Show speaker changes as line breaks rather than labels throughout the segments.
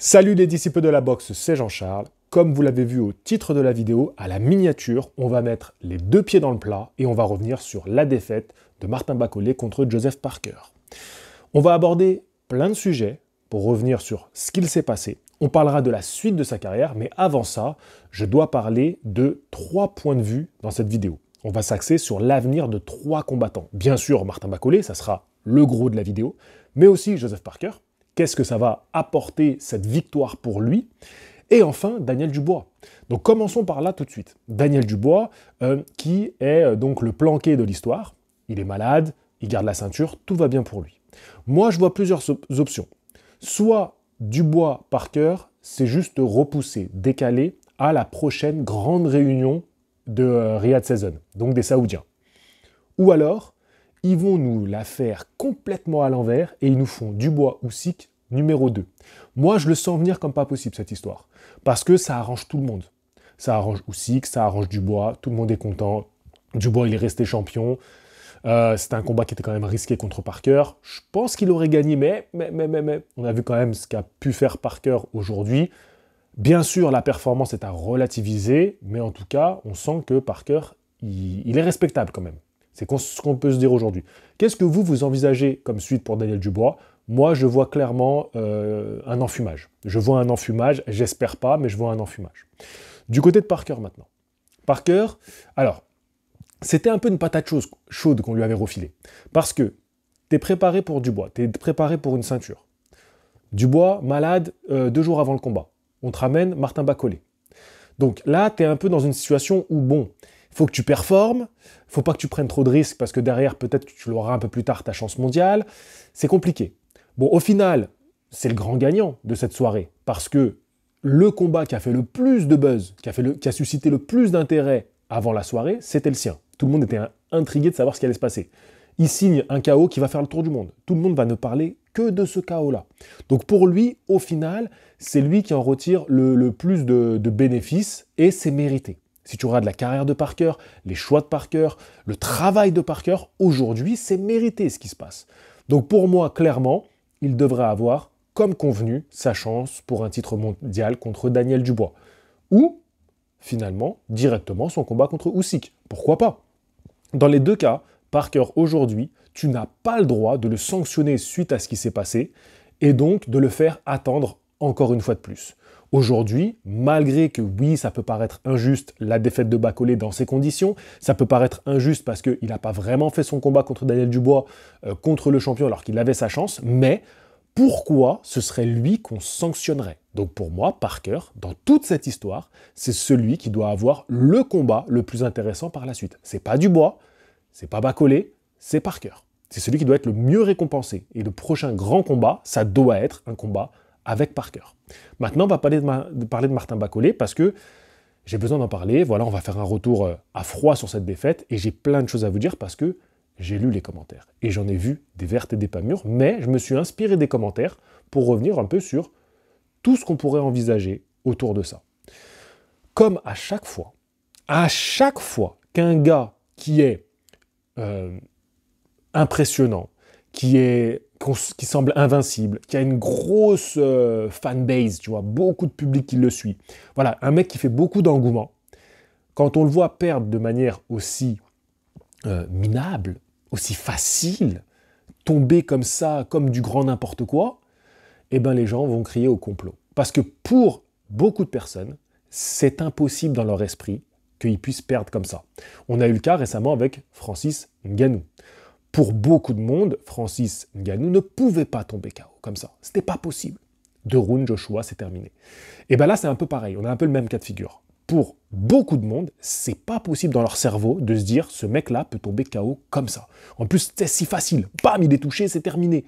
Salut les disciples de la boxe, c'est Jean-Charles. Comme vous l'avez vu au titre de la vidéo, à la miniature, on va mettre les deux pieds dans le plat et on va revenir sur la défaite de Martin Bakole contre Joseph Parker. On va aborder plein de sujets pour revenir sur ce qu'il s'est passé. On parlera de la suite de sa carrière, mais avant ça, je dois parler de 3 points de vue dans cette vidéo. On va s'axer sur l'avenir de 3 combattants. Bien sûr, Martin Bakole, ça sera le gros de la vidéo, mais aussi Joseph Parker. Qu'est-ce que ça va apporter cette victoire pour lui? Et enfin, Daniel Dubois. Donc commençons par là tout de suite. Daniel Dubois, qui est donc le planqué de l'histoire. Il est malade, il garde la ceinture, tout va bien pour lui. Moi, je vois plusieurs options. Soit Dubois-Parker, c'est juste repoussé, décalé à la prochaine grande réunion de Riyad Season, donc des Saoudiens. Ou alors, ils vont nous la faire complètement à l'envers et ils nous font Dubois-Usyk numéro 2. Moi, je le sens venir comme pas possible, cette histoire. Parce que ça arrange tout le monde. Ça arrange Usyk, ça arrange Dubois, tout le monde est content. Dubois, il est resté champion. C'était un combat qui était quand même risqué contre Parker. Je pense qu'il aurait gagné, mais on a vu quand même ce qu'a pu faire Parker aujourd'hui. Bien sûr, la performance est à relativiser, mais en tout cas, on sent que Parker, il est respectable quand même. C'est ce qu'on peut se dire aujourd'hui. Qu'est-ce que vous envisagez comme suite pour Daniel Dubois? Moi, je vois clairement un enfumage. Je vois un enfumage, j'espère pas, mais je vois un enfumage. Du côté de Parker maintenant. Parker, alors, c'était un peu une patate chaude qu'on lui avait refilée. Parce que tu es préparé pour Dubois, tu es préparé pour une ceinture. Dubois, malade, 2 jours avant le combat. On te ramène Martin Bakole. Donc là, tu es un peu dans une situation où, bon, il faut que tu performes, il faut pas que tu prennes trop de risques parce que derrière, peut-être que tu l'auras un peu plus tard, ta chance mondiale. C'est compliqué. Bon, au final, c'est le grand gagnant de cette soirée parce que le combat qui a fait le plus de buzz, qui a suscité le plus d'intérêt avant la soirée, c'était le sien. Tout le monde était intrigué de savoir ce qui allait se passer. Il signe un KO qui va faire le tour du monde. Tout le monde va ne parler que de ce KO-là. Donc pour lui, au final, c'est lui qui en retire le plus de bénéfices et c'est mérité. Si tu regardes la carrière de Parker, les choix de Parker, le travail de Parker, aujourd'hui, c'est mérité ce qui se passe. Donc pour moi, clairement, il devrait avoir, comme convenu, sa chance pour un titre mondial contre Daniel Dubois. Ou, finalement, directement son combat contre Usyk. Pourquoi pas? Dans les deux cas, Parker, aujourd'hui, tu n'as pas le droit de le sanctionner suite à ce qui s'est passé et donc de le faire attendre encore une fois de plus. Aujourd'hui, malgré que oui, ça peut paraître injuste, la défaite de Bakole dans ces conditions, ça peut paraître injuste parce qu'il n'a pas vraiment fait son combat contre Daniel Dubois, contre le champion alors qu'il avait sa chance, mais pourquoi ce serait lui qu'on sanctionnerait? Donc pour moi, Parker, dans toute cette histoire, c'est celui qui doit avoir le combat le plus intéressant par la suite. C'est pas Dubois, c'est pas Bakole, c'est Parker. C'est celui qui doit être le mieux récompensé. Et le prochain grand combat, ça doit être un combat avec Parker. Maintenant, on va parler de Martin Bakole parce que j'ai besoin d'en parler. Voilà, on va faire un retour à froid sur cette défaite et j'ai plein de choses à vous dire parce que j'ai lu les commentaires et j'en ai vu des vertes et des pas mûres, mais je me suis inspiré des commentaires pour revenir un peu sur tout ce qu'on pourrait envisager autour de ça. Comme à chaque fois qu'un gars qui est impressionnant, qui semble invincible, qui a une grosse fanbase, tu vois, beaucoup de public qui le suit. Voilà, un mec qui fait beaucoup d'engouement. Quand on le voit perdre de manière aussi minable, aussi facile, tomber comme ça, comme du grand n'importe quoi, eh ben les gens vont crier au complot. Parce que pour beaucoup de personnes, c'est impossible dans leur esprit qu'ils puissent perdre comme ça. On a eu le cas récemment avec Francis Ngannou. Pour beaucoup de monde, Francis Ngannou ne pouvait pas tomber KO comme ça. C'était pas possible. 2 rounds, Joshua, c'est terminé. Et bien là, c'est un peu pareil. On a un peu le même cas de figure. Pour beaucoup de monde, c'est pas possible dans leur cerveau de se dire ce mec-là peut tomber KO comme ça. En plus, c'est si facile. Bam, il est touché, c'est terminé.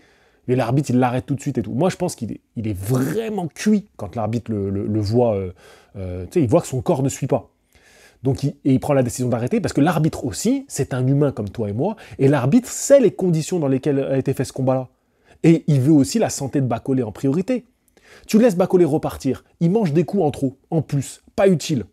Et l'arbitre, il l'arrête tout de suite et tout. Moi, je pense qu'il est vraiment cuit quand l'arbitre le voit. Il voit que son corps ne suit pas. Donc, il prend la décision d'arrêter parce que l'arbitre aussi, c'est un humain comme toi et moi, et l'arbitre sait les conditions dans lesquelles a été fait ce combat-là. Et il veut aussi la santé de Bakole en priorité. Tu laisses Bakole repartir, il mange des coups en trop, en plus, pas utile,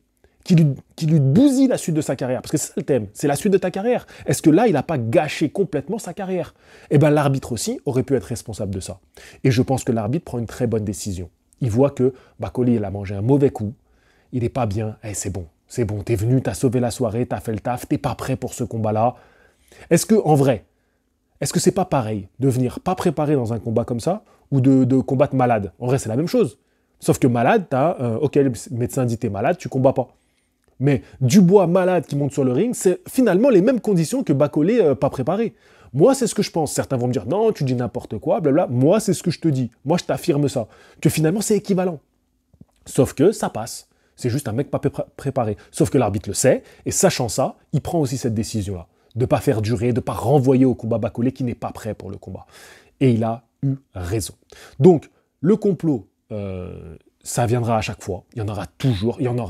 qui lui bousille la suite de sa carrière, parce que c'est ça le thème, c'est la suite de ta carrière. Est-ce que là, il n'a pas gâché complètement sa carrière? Eh bien, l'arbitre aussi aurait pu être responsable de ça. Et je pense que l'arbitre prend une très bonne décision. Il voit que Bakole, il a mangé un mauvais coup, il n'est pas bien, c'est bon, t'es venu, t'as sauvé la soirée, t'as fait le taf, t'es pas prêt pour ce combat-là. Est-ce que, en vrai, est-ce que c'est pas pareil de venir pas préparé dans un combat comme ça ou de combattre malade? En vrai, c'est la même chose. Sauf que malade, ok, le médecin dit t'es malade, tu combats pas. Mais Dubois malade qui monte sur le ring, c'est finalement les mêmes conditions que Bakole pas préparé. Moi, c'est ce que je pense. Certains vont me dire non, tu dis n'importe quoi, blabla. Moi, c'est ce que je te dis. Moi, je t'affirme ça. Que finalement, c'est équivalent. Sauf que ça passe. C'est juste un mec pas préparé. Sauf que l'arbitre le sait, et sachant ça, il prend aussi cette décision-là. De ne pas faire durer, de ne pas renvoyer au combat Bakole qui n'est pas prêt pour le combat. Et il a eu raison. Donc, le complot, ça viendra à chaque fois. Il y en aura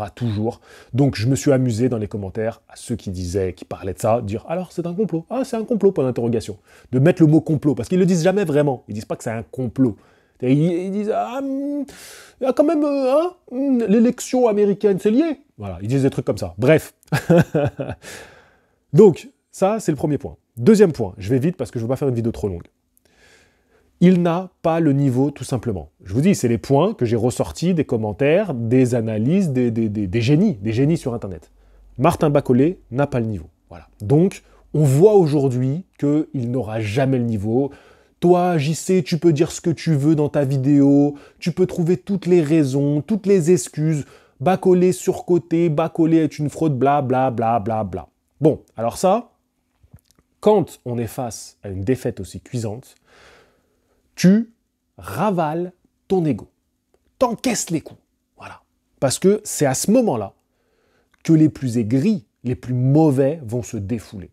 toujours. Donc, je me suis amusé dans les commentaires à ceux qui parlaient de ça, dire « Alors, c'est un complot. Ah, c'est un complot, point d'interrogation. » De mettre le mot complot, parce qu'ils ne le disent jamais vraiment. Ils ne disent pas que c'est un complot. Ils disent « Ah, il y a quand même l'élection américaine, c'est lié. » Voilà, ils disent des trucs comme ça. Bref. Donc, ça, c'est le premier point. Deuxième point, je vais vite parce que je ne veux pas faire une vidéo trop longue. Il n'a pas le niveau, tout simplement. Je vous dis, c'est les points que j'ai ressortis des commentaires, des analyses, des génies sur Internet. Martin Bakole n'a pas le niveau. Voilà. Donc, on voit aujourd'hui qu'il n'aura jamais le niveau. Toi, JC, tu peux dire ce que tu veux dans ta vidéo, tu peux trouver toutes les raisons, toutes les excuses. Bakole surcoté, Bakole est une fraude, bla bla bla bla bla. Bon, alors ça, quand on est face à une défaite aussi cuisante, tu ravales ton ego. T'encaisses les coups. Voilà. Parce que c'est à ce moment-là que les plus aigris, les plus mauvais vont se défouler.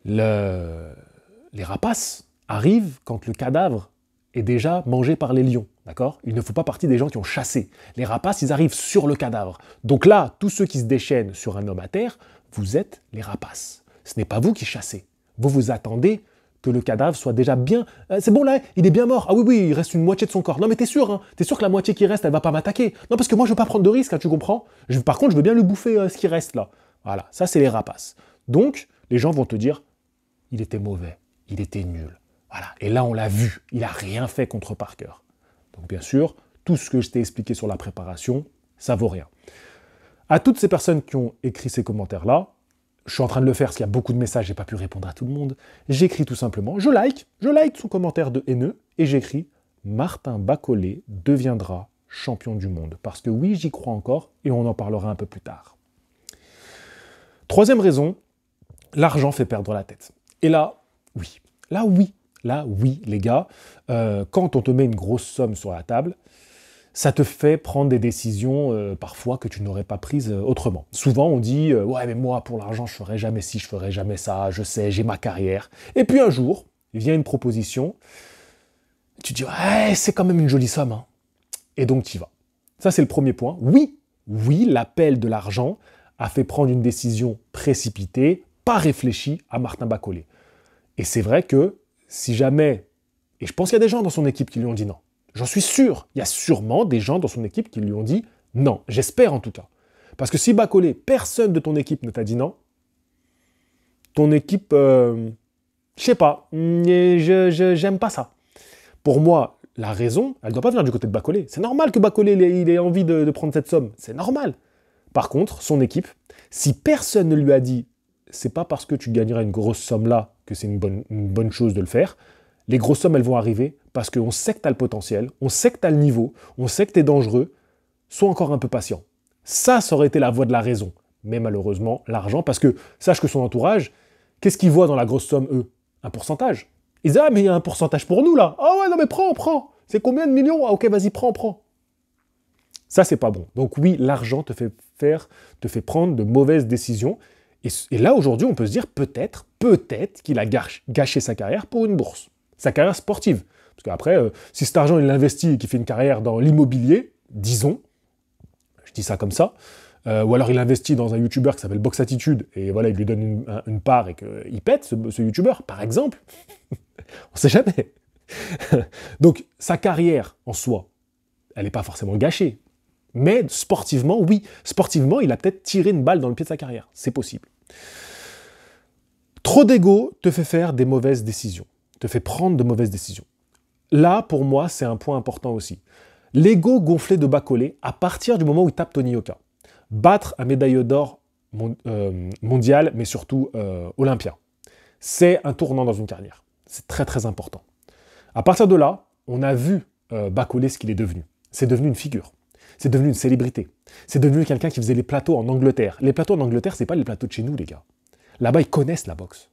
Les rapaces arrivent quand le cadavre est déjà mangé par les lions. D'accord ? Il ne faut pas partie des gens qui ont chassé. Les rapaces, ils arrivent sur le cadavre. Donc là, tous ceux qui se déchaînent sur un homme à terre, vous êtes les rapaces. Ce n'est pas vous qui chassez. Vous vous attendez que le cadavre soit déjà bien... c'est bon là, il est bien mort. Ah oui, il reste une moitié de son corps. Non mais t'es sûr, hein, t'es sûr que la moitié qui reste, elle va pas m'attaquer. Non parce que moi je veux pas prendre de risque, hein, tu comprends. Par contre, je veux bien lui bouffer ce qui reste là. Voilà, ça c'est les rapaces. Donc, les gens vont te dire, il était mauvais, il était nul. Voilà, et là on l'a vu, il a rien fait contre Parker. Donc bien sûr, tout ce que je t'ai expliqué sur la préparation, ça vaut rien. À toutes ces personnes qui ont écrit ces commentaires-là, je suis en train de le faire parce qu'il y a beaucoup de messages, j'ai pas pu répondre à tout le monde. J'écris tout simplement, je like son commentaire de haineux, et j'écris « Martin Bakole deviendra champion du monde ». Parce que oui, j'y crois encore, et on en parlera un peu plus tard. Troisième raison, l'argent fait perdre la tête. Et là, oui, les gars, quand on te met une grosse somme sur la table, ça te fait prendre des décisions parfois que tu n'aurais pas prises autrement. Souvent, on dit « Ouais, mais moi, pour l'argent, je ferai jamais ci, je ferai jamais ça, je sais, j'ai ma carrière. » Et puis un jour, il vient une proposition, tu te dis « Ouais, c'est quand même une jolie somme. Hein. » Et donc, tu y vas. Ça, c'est le premier point. Oui, l'appel de l'argent a fait prendre une décision précipitée, pas réfléchie à Martin Bakole. Et c'est vrai que si jamais... Et je pense qu'il y a des gens dans son équipe qui lui ont dit non. J'en suis sûr, il y a sûrement des gens dans son équipe qui lui ont dit non, j'espère en tout cas. Parce que si Bakole, personne de ton équipe ne t'a dit non, ton équipe, je sais pas, j'aime pas ça. Pour moi, la raison, elle ne doit pas venir du côté de Bakole. C'est normal que Bakole il ait envie de prendre cette somme, c'est normal. Par contre, son équipe, si personne ne lui a dit c'est pas parce que tu gagneras une grosse somme là que c'est une bonne chose de le faire, les grosses sommes, elles vont arriver parce qu'on sait que tu as le potentiel, on sait que tu as le niveau, on sait que tu es dangereux, sois encore un peu patient. Ça aurait été la voie de la raison. Mais malheureusement, l'argent, parce que sache que son entourage, qu'est-ce qu'ils voient dans la grosse somme, eux? Un pourcentage. Ils disent « Ah, mais il y a un pourcentage pour nous, là. Ah ouais, non, mais prends. C'est combien de millions? Ah ok, vas-y, prends. » Ça, c'est pas bon. Donc oui, l'argent te fait prendre de mauvaises décisions. Et là, aujourd'hui, on peut se dire peut-être qu'il a gâché sa carrière pour une bourse. Sa carrière sportive. Parce qu'après, si cet argent, il l'investit et qu'il fait une carrière dans l'immobilier, disons, je dis ça comme ça, ou alors il investit dans un YouTuber qui s'appelle Box Attitude, et voilà, il lui donne une part et qu'il pète, ce YouTuber, par exemple, on sait jamais. Donc, sa carrière, en soi, elle n'est pas forcément gâchée. Mais sportivement, oui. Sportivement, il a peut-être tiré une balle dans le pied de sa carrière. C'est possible. Trop d'ego te fait faire des mauvaises décisions. Te fait prendre de mauvaises décisions. Là, pour moi, c'est un point important aussi. L'ego gonflé de Bas-Collet à partir du moment où il tape Tony Yoka. Battre un médailleur d'or mondial, mais surtout olympien. C'est un tournant dans une carrière. C'est très très important. À partir de là, on a vu Bas-Collet ce qu'il est devenu. C'est devenu une figure. C'est devenu une célébrité. C'est devenu quelqu'un qui faisait les plateaux en Angleterre. Les plateaux en Angleterre, c'est pas les plateaux de chez nous, les gars. Là-bas, ils connaissent la boxe.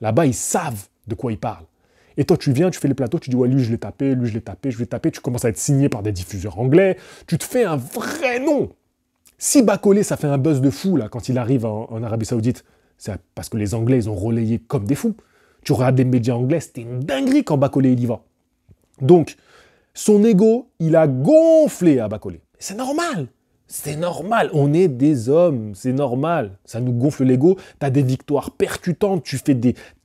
Là-bas, ils savent de quoi ils parlent. Et toi, tu viens, tu fais les plateaux, tu dis « Ouais, lui, je l'ai tapé, lui, je l'ai tapé, je l'ai tapé ». Tu commences à être signé par des diffuseurs anglais. Tu te fais un vrai nom. Si Bas-Collet, ça fait un buzz de fou, là, quand il arrive en Arabie Saoudite, c'est parce que les Anglais, ils ont relayé comme des fous. Tu regardes les médias anglais, c'était une dinguerie quand Bas-Collet, il y va. Donc, son ego, il a gonflé à Bas-Collet. C'est normal. C'est normal. On est des hommes. C'est normal. Ça nous gonfle l'ego. T'as des victoires percutantes.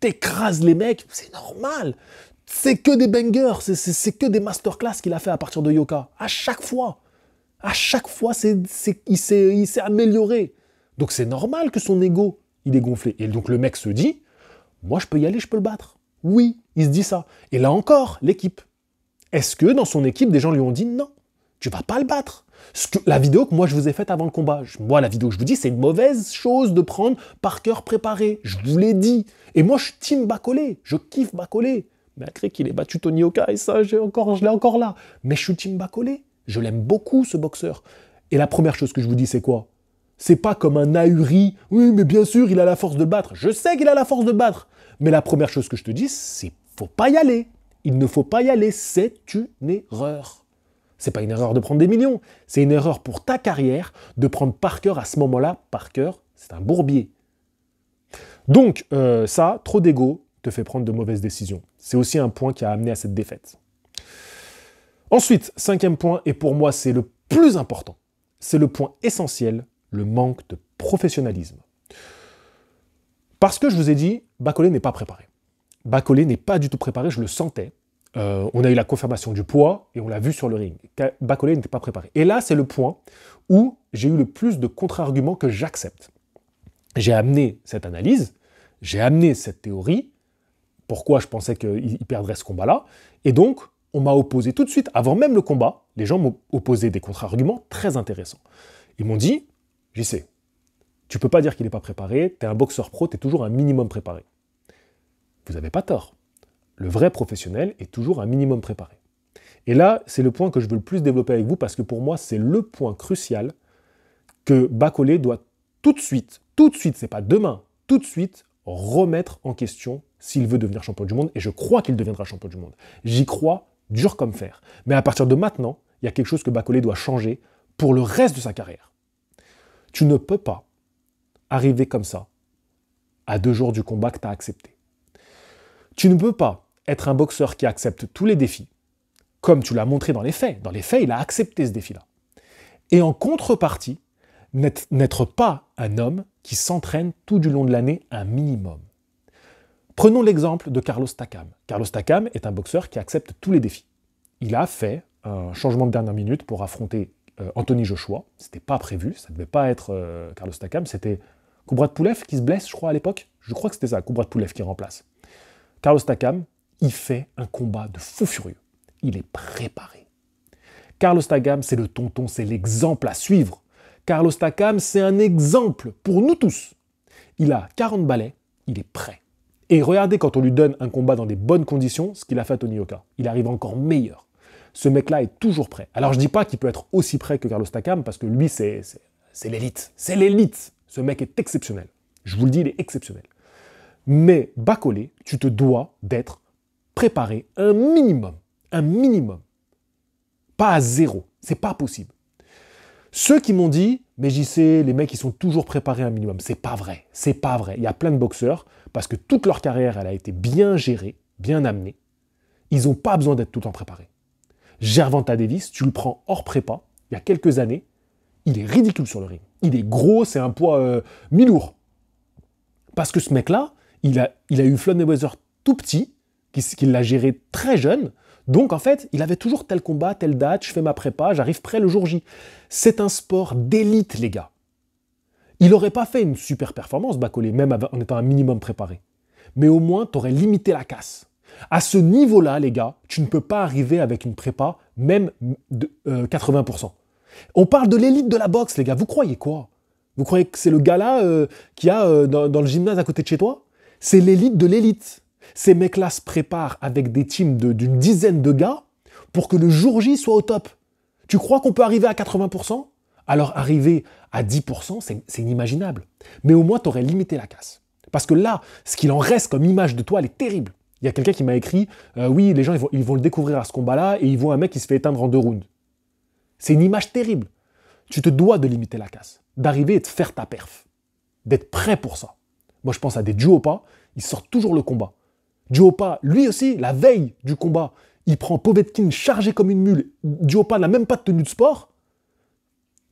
T'écrases les mecs. C'est normal. C'est que des bangers. C'est que des masterclass qu'il a fait à partir de Yoka. À chaque fois. À chaque fois, il s'est amélioré. Donc, c'est normal que son ego, il est gonflé. Et donc, le mec se dit, moi, je peux y aller, je peux le battre. Oui, il se dit ça. Et là encore, l'équipe. Est-ce que dans son équipe, des gens lui ont dit non, tu vas pas le battre? La vidéo que moi je vous ai faite avant le combat, moi la vidéo que je vous dis, c'est une mauvaise chose de prendre Parker préparé. Je vous l'ai dit. Et moi je suis team Bas-Collet. Je kiffe Bas-Collet. Malgré qu'il ait battu Tony Yoka et ça, je l'ai encore là. Mais je suis team Bas-Collet. Je l'aime beaucoup ce boxeur. Et la première chose que je vous dis, c'est quoi? C'est pas comme un ahuri. Oui, mais bien sûr, il a la force de battre. Je sais qu'il a la force de battre. Mais la première chose que je te dis, c'est faut pas y aller. Il ne faut pas y aller, c'est une erreur. C'est pas une erreur de prendre des millions, c'est une erreur pour ta carrière de prendre Parker à ce moment-là. Parker, c'est un bourbier. Donc, ça, trop d'ego te fait prendre de mauvaises décisions. C'est aussi un point qui a amené à cette défaite. Ensuite, 5e point, et pour moi c'est le plus important, c'est le point essentiel, le manque de professionnalisme. Parce que je vous ai dit, Bas-Collet n'est pas préparé. Bas-Collet n'est pas du tout préparé, je le sentais. On a eu la confirmation du poids et on l'a vu sur le ring. Bas-Collet n'était pas préparé. Et là, c'est le point où j'ai eu le plus de contre-arguments que j'accepte. J'ai amené cette analyse, j'ai amené cette théorie, pourquoi je pensais qu'il perdrait ce combat-là, et donc on m'a opposé tout de suite, avant même le combat, les gens m'ont opposé des contre-arguments très intéressants. Ils m'ont dit, JC, tu peux pas dire qu'il n'est pas préparé, tu es un boxeur pro, tu es toujours un minimum préparé. Vous n'avez pas tort. Le vrai professionnel est toujours un minimum préparé. Et là, c'est le point que je veux le plus développer avec vous, parce que pour moi, c'est le point crucial que Bas-Collet doit tout de suite, c'est pas demain, tout de suite, remettre en question s'il veut devenir champion du monde, et je crois qu'il deviendra champion du monde. J'y crois dur comme fer. Mais à partir de maintenant, il y a quelque chose que Bas-Collet doit changer pour le reste de sa carrière. Tu ne peux pas arriver comme ça à 2 jours du combat que tu as accepté. Tu ne peux pas être un boxeur qui accepte tous les défis, comme tu l'as montré dans les faits. Dans les faits, il a accepté ce défi-là. Et en contrepartie, n'être pas un homme qui s'entraîne tout du long de l'année un minimum. Prenons l'exemple de Carlos Takam. Carlos Takam est un boxeur qui accepte tous les défis. Il a fait un changement de dernière minute pour affronter Anthony Joshua. C'était pas prévu, ça ne devait pas être Carlos Takam, c'était Kubratpulev qui se blesse, je crois, à l'époque. Je crois que c'était ça, Kubratpulev qui remplace. Carlos Takam, il fait un combat de fou furieux. Il est préparé. Carlos Takam, c'est le tonton, c'est l'exemple à suivre. Carlos Takam, c'est un exemple pour nous tous. Il a 40 balais, il est prêt. Et regardez quand on lui donne un combat dans des bonnes conditions, ce qu'il a fait à Tony Yoka. Il arrive encore meilleur. Ce mec-là est toujours prêt. Alors je dis pas qu'il peut être aussi prêt que Carlos Takam, parce que lui, c'est l'élite. C'est l'élite. Ce mec est exceptionnel. Je vous le dis, il est exceptionnel. Mais Bas-Collet, tu te dois d'être préparé un minimum. Un minimum. Pas à 0. C'est pas possible. Ceux qui m'ont dit, mais j'y sais, les mecs, ils sont toujours préparés un minimum. C'est pas vrai. C'est pas vrai. Il y a plein de boxeurs, parce que toute leur carrière, elle a été bien gérée, bien amenée. Ils n'ont pas besoin d'être tout le temps préparés. Gervonta Davis, tu le prends hors prépa, il y a quelques années, il est ridicule sur le ring. Il est gros, c'est un poids mi-lourd. Parce que ce mec-là, il a eu Floyd Mayweather tout petit, qui l'a géré très jeune. Donc en fait, il avait toujours tel combat, telle date, je fais ma prépa, j'arrive prêt le jour J. C'est un sport d'élite, les gars. Il n'aurait pas fait une super performance, Bas-Collet, même en étant un minimum préparé. Mais au moins, tu aurais limité la casse. À ce niveau-là, les gars, tu ne peux pas arriver avec une prépa, même de 80%. On parle de l'élite de la boxe, les gars. Vous croyez quoi? Vous croyez que c'est le gars-là qu'il y a dans le gymnase à côté de chez toi? C'est l'élite de l'élite. Ces mecs-là se préparent avec des teams d'une dizaine de gars pour que le jour J soit au top. Tu crois qu'on peut arriver à 80%? Alors arriver à 10%, c'est inimaginable. Mais au moins, tu aurais limité la casse. Parce que là, ce qu'il en reste comme image de toi, elle est terrible. Il y a quelqu'un qui m'a écrit oui, les gens ils vont le découvrir à ce combat-là et ils voient un mec qui se fait éteindre en 2 rounds. C'est une image terrible. Tu te dois de limiter la casse, d'arriver et de faire ta perf, d'être prêt pour ça. Moi, je pense à des Duopa, ils sortent toujours le combat. Duopa, lui aussi, la veille du combat, il prend Povetkin chargé comme une mule. Duopa n'a même pas de tenue de sport.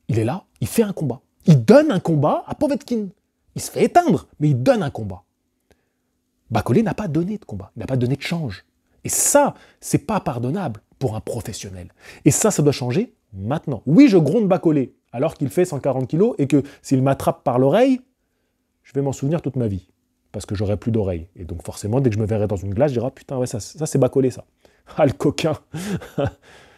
Il est là, il fait un combat. Il donne un combat à Povetkin. Il se fait éteindre, mais il donne un combat. Bacolé n'a pas donné de combat, il n'a pas donné de change. Et ça, c'est pas pardonnable pour un professionnel. Et ça doit changer maintenant. Oui, je gronde Bacolé, alors qu'il fait 140 kilos et que s'il m'attrape par l'oreille, je vais m'en souvenir toute ma vie. Parce que j'aurai plus d'oreille. Et donc forcément, dès que je me verrai dans une glace, je dirai, putain, ouais, ça c'est Bacolé, ça. Ah, le coquin.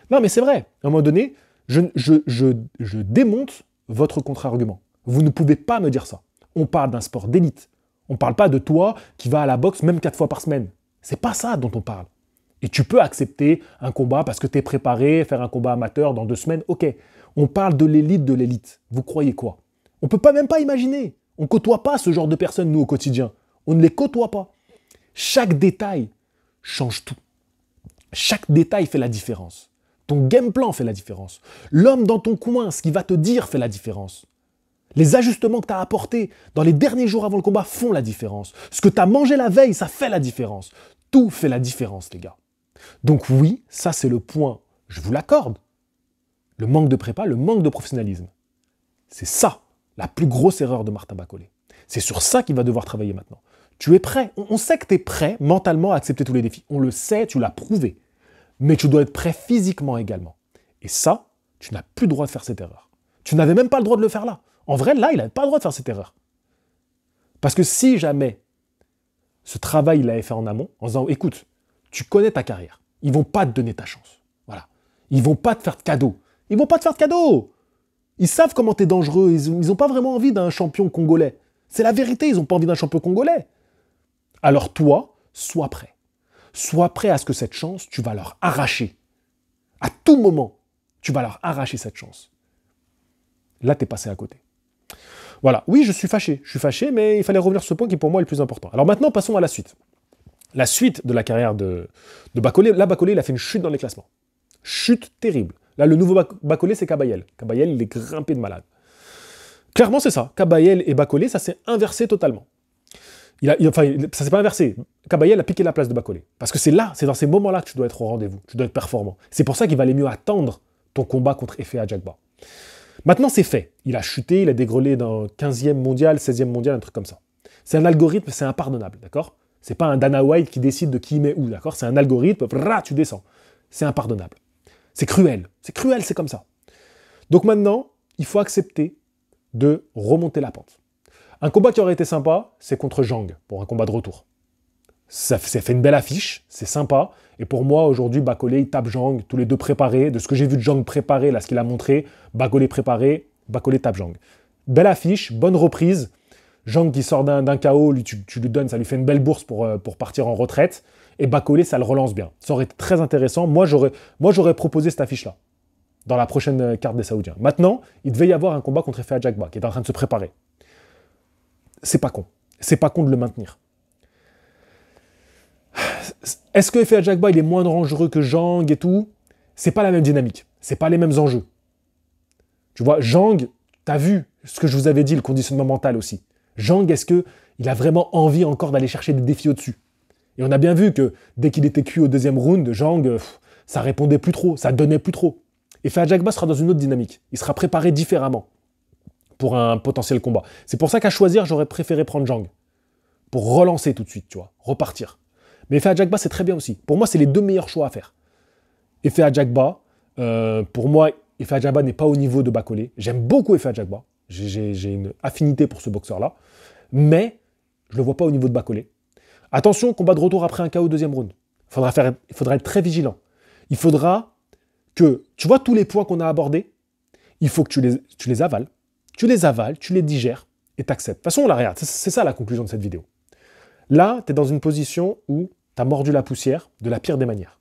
Non, mais c'est vrai. À un moment donné, je démonte votre contre-argument. Vous ne pouvez pas me dire ça. On parle d'un sport d'élite. On ne parle pas de toi qui va à la boxe même 4 fois par semaine. C'est pas ça dont on parle. Et tu peux accepter un combat parce que tu es préparé, faire un combat amateur dans 2 semaines, ok. On parle de l'élite de l'élite. Vous croyez quoi? On ne peut pas même pas imaginer. On ne côtoie pas ce genre de personnes, nous, au quotidien. On ne les côtoie pas. Chaque détail change tout. Chaque détail fait la différence. Ton game plan fait la différence. L'homme dans ton coin, ce qu'il va te dire fait la différence. Les ajustements que tu as apportés dans les derniers jours avant le combat font la différence. Ce que tu as mangé la veille, ça fait la différence. Tout fait la différence, les gars. Donc oui, ça c'est le point, je vous l'accorde. Le manque de prépa, le manque de professionnalisme. C'est ça, la plus grosse erreur de Martin Bacolé. C'est sur ça qu'il va devoir travailler maintenant. Tu es prêt, on sait que tu es prêt mentalement à accepter tous les défis. On le sait, tu l'as prouvé. Mais tu dois être prêt physiquement également. Et ça, tu n'as plus le droit de faire cette erreur. Tu n'avais même pas le droit de le faire là. En vrai, là, il n'avait pas le droit de faire cette erreur. Parce que si jamais ce travail, il l'avait fait en amont, en disant, écoute, tu connais ta carrière, ils ne vont pas te donner ta chance. Voilà. Ils ne vont pas te faire de cadeau. Ils ne vont pas te faire de cadeau. Ils savent comment tu es dangereux. Ils n'ont pas vraiment envie d'un champion congolais. C'est la vérité, ils n'ont pas envie d'un champion congolais. Alors toi, sois prêt. Sois prêt à ce que cette chance, tu vas leur arracher. À tout moment, tu vas leur arracher cette chance. Là, tu es passé à côté. Voilà. Oui, je suis fâché, mais il fallait revenir sur ce point qui pour moi est le plus important. Alors maintenant, passons à la suite. La suite de la carrière de Bacolé. Là, Bacolé, il a fait une chute dans les classements. Chute terrible. Là, le nouveau Bacolé, c'est Kabayel. Kabayel, il est grimpé de malade. Clairement, c'est ça. Kabayel et Bacolé, ça s'est inversé totalement. Ça s'est pas inversé. Kabayel a piqué la place de Bacolé. Parce que c'est là, c'est dans ces moments-là que tu dois être au rendez-vous. Tu dois être performant. C'est pour ça qu'il valait mieux attendre ton combat contre Efe Ajagba. Maintenant, c'est fait. Il a chuté, il a dégrelé dans 15e mondial, 16e mondial, un truc comme ça. C'est un algorithme, c'est impardonnable, d'accord? C'est pas un Dana White qui décide de qui met où, d'accord? C'est un algorithme, tu descends. C'est impardonnable. C'est cruel, c'est comme ça. Donc maintenant, il faut accepter de remonter la pente. Un combat qui aurait été sympa, c'est contre Zhang, pour un combat de retour. Ça fait une belle affiche, c'est sympa. Et pour moi, aujourd'hui, Bacolé, il tape Zhang, tous les deux préparés. De ce que j'ai vu de Zhang préparé, là, ce qu'il a montré, Bacolé préparé, Bacolé tape Zhang. Belle affiche, bonne reprise. Zhang qui sort d'un KO, lui, tu lui donnes, ça lui fait une belle bourse pour partir en retraite. Et Bacolé, ça le relance bien. Ça aurait été très intéressant. Moi, j'aurais proposé cette affiche-là, dans la prochaine carte des Saoudiens. Maintenant, il devait y avoir un combat contre Efe Ajagba, qui est en train de se préparer. C'est pas con. C'est pas con de le maintenir. Est-ce que Efe Ajagba, il est moins dangereux que Zhang et tout? C'est pas la même dynamique. C'est pas les mêmes enjeux. Tu vois, Zhang, t'as vu ce que je vous avais dit, le conditionnement mental aussi. Zhang, est-ce qu'il a vraiment envie encore d'aller chercher des défis au-dessus? Et on a bien vu que dès qu'il était cuit au 2e round, Zhang, ça répondait plus trop, ça donnait plus trop. Efe Ajagba sera dans une autre dynamique. Il sera préparé différemment pour un potentiel combat. C'est pour ça qu'à choisir, j'aurais préféré prendre Zhang. Pour relancer tout de suite, tu vois, repartir. Mais Efe Ajagba, c'est très bien aussi. Pour moi, c'est les 2 meilleurs choix à faire. Efe Ajagba, pour moi, Efe Ajagba n'est pas au niveau de Bacolé. J'aime beaucoup Efe Ajagba. J'ai une affinité pour ce boxeur-là. Mais je ne le vois pas au niveau de Bacolé. Attention, combat de retour après un KO 2e round. Il faudra être très vigilant. Il faudra que, tu vois tous les points qu'on a abordés, il faut que tu les avales, tu les digères et t'acceptes. De toute façon, là, regarde, c'est ça la conclusion de cette vidéo. Là, tu es dans une position où tu as mordu la poussière de la pire des manières.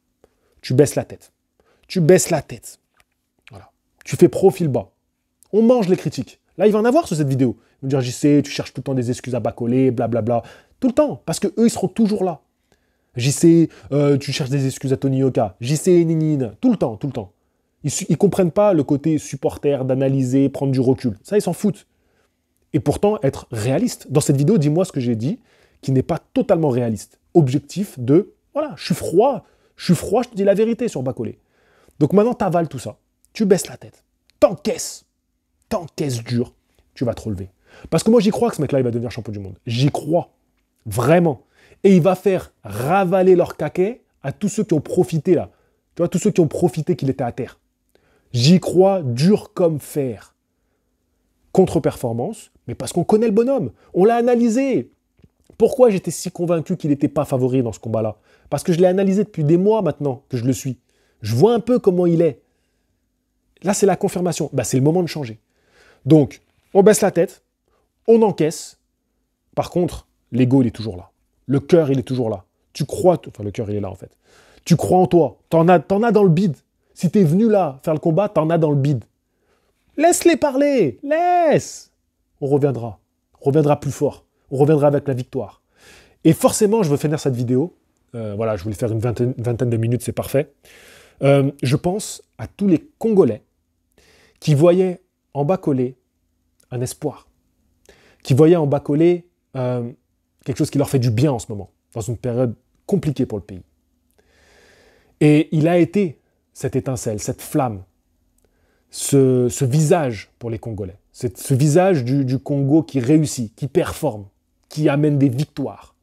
Tu baisses la tête. Voilà. Tu fais profil bas. On mange les critiques. Là, il va en avoir sur cette vidéo. Ils vont dire, JC, tu cherches tout le temps des excuses à bâcoler, blablabla. Tout le temps, parce qu'eux, ils seront toujours là. JC, tu cherches des excuses à Tony Yoka. JC, ninine. Tout le temps. Ils ne comprennent pas le côté supporter, d'analyser, prendre du recul. Ça, ils s'en foutent. Et pourtant, être réaliste. Dans cette vidéo, dis-moi ce que j'ai dit, qui n'est pas totalement réaliste. Objectif de, voilà, je suis froid, je te dis la vérité sur bâcoler. Donc maintenant, tu avales tout ça. Tu baisses la tête. T'encaisses dur, tu vas te relever. Parce que moi, j'y crois que ce mec-là, il va devenir champion du monde. J'y crois. Vraiment. Et il va faire ravaler leur caquet à tous ceux qui ont profité, là. Tu vois, tous ceux qui ont profité qu'il était à terre. J'y crois dur comme fer. Contre-performance, mais parce qu'on connaît le bonhomme. On l'a analysé. Pourquoi j'étais si convaincu qu'il n'était pas favori dans ce combat-là? Parce que je l'ai analysé depuis des mois maintenant que je le suis. Je vois un peu comment il est. Là, c'est la confirmation. C'est le moment de changer. Donc, on baisse la tête, on encaisse. Par contre, l'ego, il est toujours là. Le cœur, il est toujours là. Tu crois... Enfin, le cœur, il est là, en fait. Tu crois en toi. T'en as dans le bide. Si t'es venu là faire le combat, t'en as dans le bide. Laisse-les parler. Laisse. On reviendra. On reviendra plus fort. On reviendra avec la victoire. Et forcément, je veux finir cette vidéo. Voilà, je voulais faire une vingtaine de minutes, c'est parfait. Je pense à tous les Congolais qui voyaient en bâcoler un espoir. Qui voyaient en bâcoler quelque chose qui leur fait du bien en ce moment, dans une période compliquée pour le pays. Et il a été cette étincelle, cette flamme, ce visage pour les Congolais. Ce visage du Congo qui réussit, qui performe, qui amène des victoires.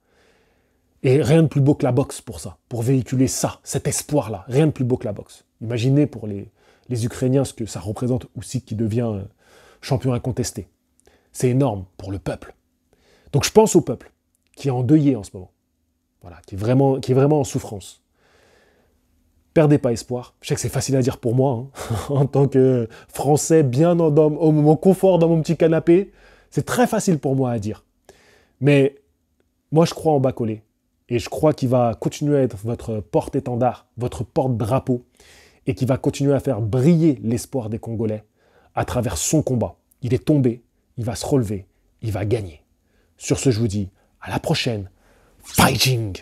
Et rien de plus beau que la boxe pour ça, pour véhiculer ça, cet espoir-là. Rien de plus beau que la boxe. Imaginez pour les Ukrainiens ce que ça représente aussi qui devient champion incontesté. C'est énorme pour le peuple. Donc je pense au peuple qui est endeuillé en ce moment. Voilà, qui est vraiment en souffrance. Perdez pas espoir. Je sais que c'est facile à dire pour moi, hein. En tant que Français, bien au moment confort dans mon petit canapé, c'est très facile pour moi à dire. Mais moi, je crois en Bâcolé. Et je crois qu'il va continuer à être votre porte-étendard, votre porte-drapeau, et qu'il va continuer à faire briller l'espoir des Congolais à travers son combat. Il est tombé, il va se relever, il va gagner. Sur ce, je vous dis à la prochaine. Fighting!